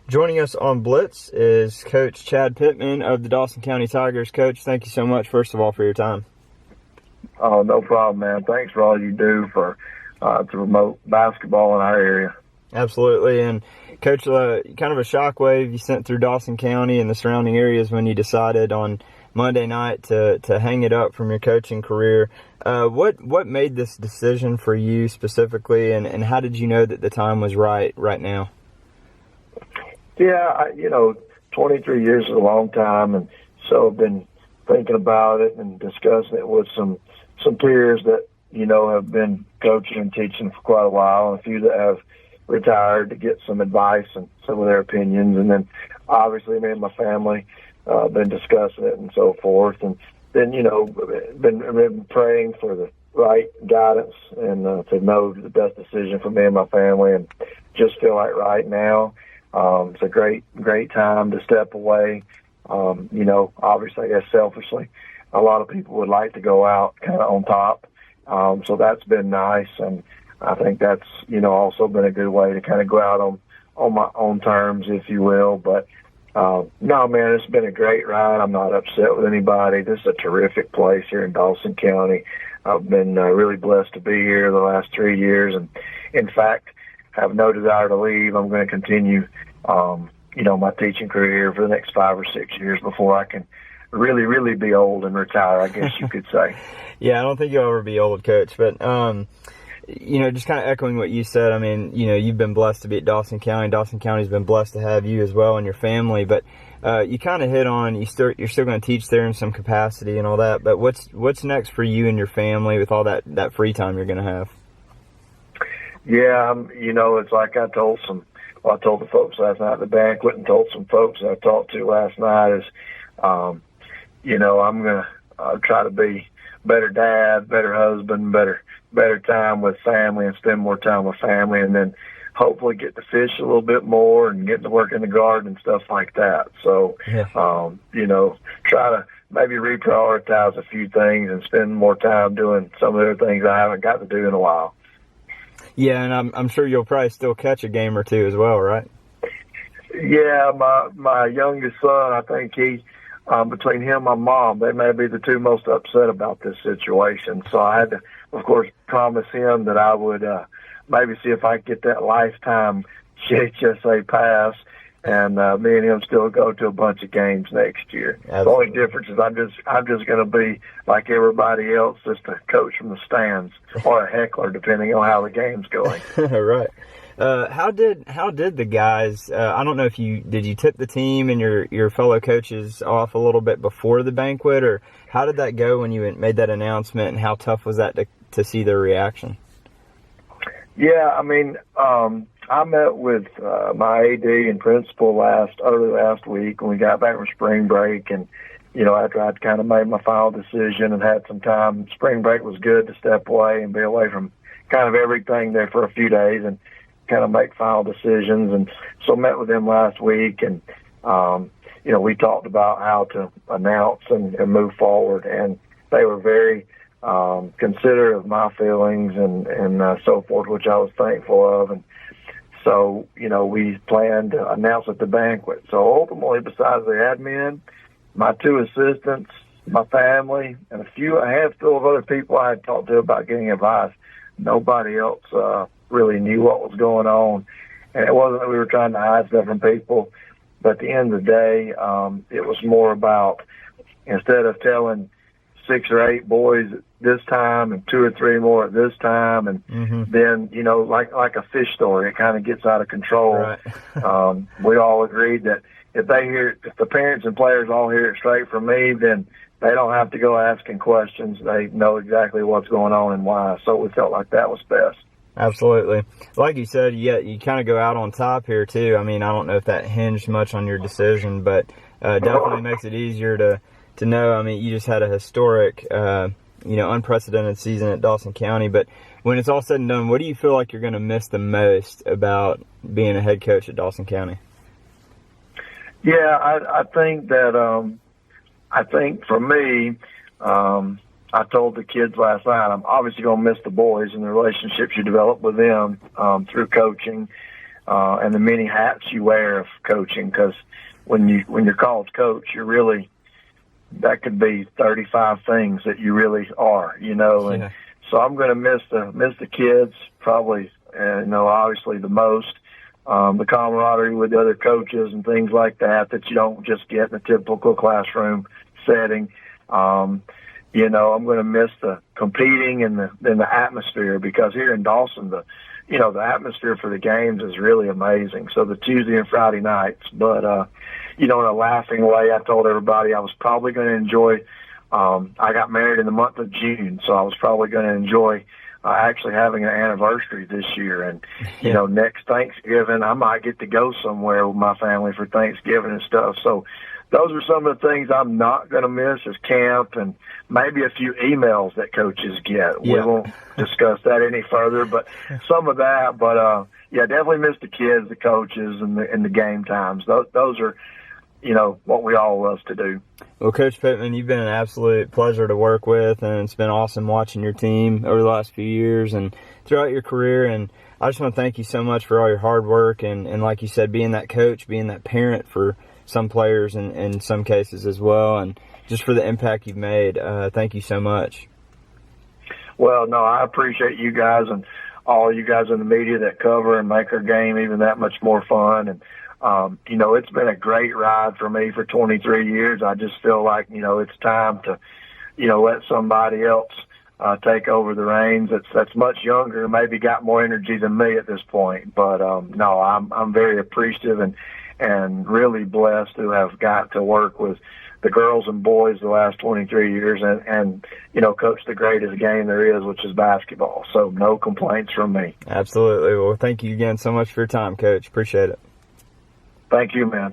Joining us on Blitz is Coach Chad Pittman of the Dawson County Tigers. Coach, thank you so much, first of all, for your time. Oh, no problem, man. Thanks for all you do for to promote basketball in our area. Absolutely. And, Coach, kind of a shockwave you sent through Dawson County and the surrounding areas when you decided on Monday night to hang it up from your coaching career. What made this decision for you specifically, and how did you know that the time was right now? Yeah, 23 years is a long time, and so I've been thinking about it and discussing it with some peers that, have been coaching and teaching for quite a while, and a few that have retired to get some advice and some of their opinions. And then obviously me and my family been discussing it and so forth. And then, been praying for the right guidance and to know the best decision for me and my family, and just feel like right now it's a great time to step away. Obviously, I guess selfishly, a lot of people would like to go out kind of on top. So that's been nice. And I think that's, also been a good way to kind of go out on my own terms, if you will. But no, man, it's been a great ride. I'm not upset with anybody. This is a terrific place here in Dawson County. I've been really blessed to be here the last 3 years, and in fact, have no desire to leave. I'm going to continue, my teaching career for the next 5 or 6 years before I can really, really be old and retire, I guess you could say. Yeah, I don't think you'll ever be old, Coach, but just kind of echoing what you said. I mean, you've been blessed to be at Dawson County. Dawson County's been blessed to have you as well and your family. But you kind of hit on you're still going to teach there in some capacity and all that. But what's next for you and your family with all that free time you're going to have? Yeah, it's like I told the folks last night at the banquet, and told some folks I talked to last night is, I'm going to try to be better dad, better husband, better time with family, and spend more time with family, and then hopefully get to fish a little bit more and get to work in the garden and stuff like that. So, try to maybe reprioritize a few things and spend more time doing some of the other things I haven't got to do in a while. Yeah, and I'm sure you'll probably still catch a game or two as well, right? Yeah, my youngest son, I think between him and my mom, they may be the two most upset about this situation. So I had to, of course, promise him that I would maybe see if I could get that lifetime HSA pass, and me and him still go to a bunch of games next year. Absolutely. The only difference is I'm just going to be like everybody else, just a coach from the stands or a heckler, depending on how the game's going. Right. How did the guys? I don't know if you tip the team and your fellow coaches off a little bit before the banquet, or how did that go when you made that announcement, and how tough was that to see their reaction? Yeah, I mean, I met with my AD and principal early last week when we got back from spring break, and after I'd kind of made my final decision and had some time, spring break was good to step away and be away from kind of everything there for a few days and kind of make final decisions. And so met with them last week, and we talked about how to announce and move forward, and they were very considerate of my feelings and so forth, which I was thankful of. And so, we planned to announce at the banquet. So ultimately, besides the admin, my 2 assistants, my family, and a handful of other people I had talked to about getting advice, nobody else really knew what was going on. And it wasn't that we were trying to hide stuff from people, but at the end of the day, it was more about, instead of telling 6 or 8 boys at this time and 2 or 3 more at this time, and then, like a fish story, it kind of gets out of control. Right. We all agreed that if the parents and players all hear it straight from me, then they don't have to go asking questions. They know exactly what's going on and why. So we felt like that was best. Absolutely. Like you said, you kind of go out on top here too. I mean, I don't know if that hinged much on your decision, but definitely makes it easier to know. I mean, you just had a historic, unprecedented season at Dawson County. But when it's all said and done, what do you feel like you're going to miss the most about being a head coach at Dawson County? Yeah, I think that for me, I told the kids last night, I'm obviously going to miss the boys and the relationships you develop with them through coaching. and the many hats you wear of coaching. Because when you're called coach, you're really, that could be 35 things that you really are, and yeah. so I'm going to miss the kids probably, obviously the most, the camaraderie with the other coaches and things like that you don't just get in a typical classroom setting. I'm going to miss the competing and the atmosphere, because here in Dawson, the atmosphere for the games is really amazing. So the Tuesday and Friday nights, but, in a laughing way, I told everybody I was probably going to enjoy, I got married in the month of June, so I was probably going to enjoy actually having an anniversary this year. And, next Thanksgiving, I might get to go somewhere with my family for Thanksgiving and stuff. So those are some of the things I'm not going to miss, is camp and maybe a few emails that coaches get. Yeah. We won't discuss that any further, but some of that. But, definitely miss the kids, the coaches, and the game times. Those are, what we all love to do. Well, Coach Pittman, you've been an absolute pleasure to work with, and it's been awesome watching your team over the last few years and throughout your career. And I just want to thank you so much for all your hard work and like you said, being that coach, being that parent for some players and in some cases as well, and just for the impact you've made. Thank you so much. Well, no, I appreciate you guys and all you guys in the media that cover and make our game even that much more fun. And, it's been a great ride for me for 23 years. I just feel like, it's time to, let somebody else take over the reins that's much younger, maybe got more energy than me at this point. But, no, I'm very appreciative and really blessed to have got to work with the girls and boys the last 23 years and coach the greatest game there is, which is basketball. So no complaints from me. Absolutely. Well, thank you again so much for your time, Coach. Appreciate it. Thank you, man.